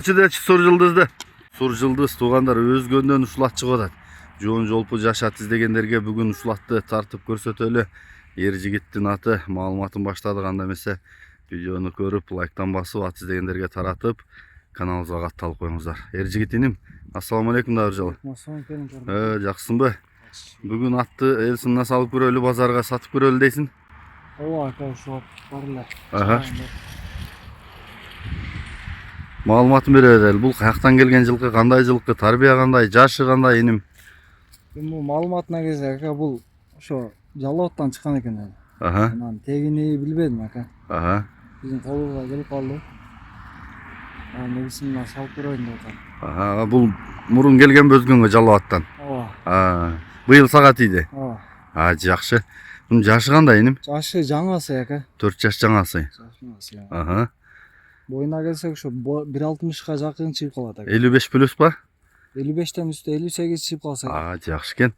Сур жылдызды. Сур жылдыз тугандар өзгөндөн ушулат чыгып атат. Жоон жолпу жашат издегендерге бүгүн ушулатты тартып көрсөтөлү. Эр жигиттин аты маалыматын баштадык, анда эмесе видеону көрүп, лайктан басып, ат издегендерге таратып, каналыбызга катталып коюңуздар. Эр жигитиним, ассаламу алейкум да жолу. Жакшысыңбы? Бүгүн атты эл сынына салып көрөлү, базарга сатып көрөлү дейсиң? Ооба, ака, ушул бар эле. Маалыматын берели. Бул каяктан келген жылкы, кандай жылкы, тарбия кандай, жашы кандай иним? Бул маалыматына келсек, ака, бул ошо Жалооттан чыккан экен эле. Анан тегини билбедим, ака. Биздин колубузга келип калды. Негизинен салып көрөйүн деп атам. Бул мурун келген өзгөнгө Жалооттан. Ооба. Быйыл сага тийди. Ооба. Жакшы. Бунун жашы кандай иним? Жашы жаңасы, ака. 4 жаш жаңасы. Боюна келсек, ошо 1.60га жакын чыгып калат, ака. 55 плюс ба? 55тен үстү 58 чыгып калса. Жакшы экен.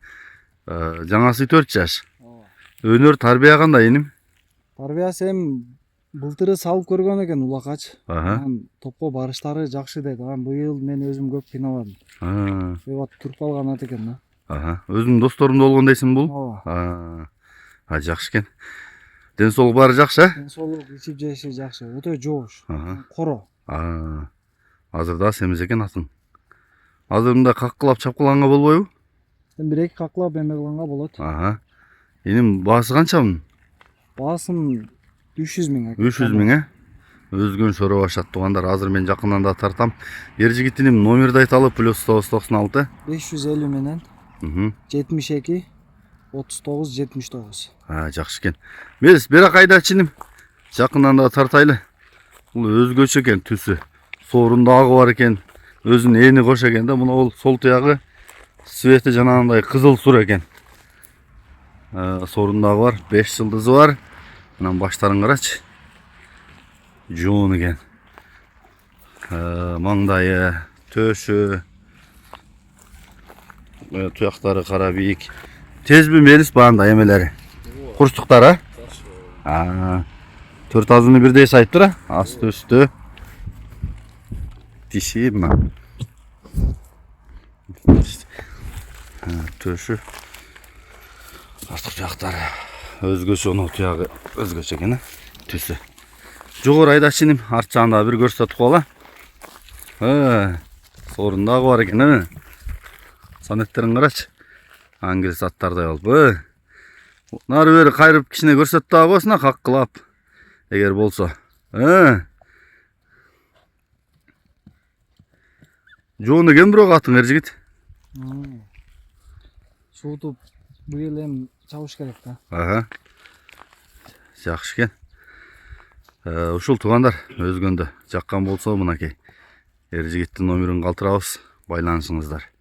Жаңасы 4 жаш. Өнөр тарбия кандай иним? Тарбиясы эми былтыры салып көргөн экен, улакач. Анан топко барыштары жакшы деди. Анан быйыл мен өзүм көп кыйнабадым. Өйбат туруп калган ат экен да. Өзүң досторумда болгон дейсиң бул? Ооба. Жакшы экен. Ден соолук баары жакшы, Ден соолук, ичип жеши жакшы. Өтө жоош. Коро. Азыр да семиз экен атың. Азыр мындай каккылап чапкылганга болбойбу? Бир эки каккылап эме кылганга болот. Иним баасы канча мунун? Баасын 300 000. 300 000, Өзгөн шоро башат тугандар. Азыр мен жакындан да тартам. Эр жигитиним номерди айталы. +996 550 менен 72 39 79. Жакшы экен. Бера кайдачы иним. Жакындан да тартайлы. Бул өзгөчө экен түсү. Соорундагы бар экен. Өзүнүн эни кош экен да. Муну ол сол туягы свети жанагындай кызыл сур экен. Соорундагы бар, 5 жылдызы бар. Анан баштарын карачы. Жоон экен. Маңдайы, төшү, туяктары кара бийик. Тезби мелис баанда эмелери? Курчтуктар, 4 азыны бирдей сайыптыр, асты үстү. Диши мына. Төшү. Артык жактары өзгөчө, ону туягы өзгөчө экен, түсү. Жогору айдачы иним, арт жагында бир көрсөтүп кала. Соорундагы бар экен, санеттерин карачы. Ангелс аттардай болуп. Нары бери кайрып кичине көрсөтүп дагы койсуна, каккылап. Эгер болсо. Жоон экен бирок атың, эр жигит. Суутуп быйыл эми чабыш керек да. Жакшы экен. Ушул тугандар өзгөндө жаккан болсо мынакей эр жигиттин номерин калтырабыз, байланышыңыздар.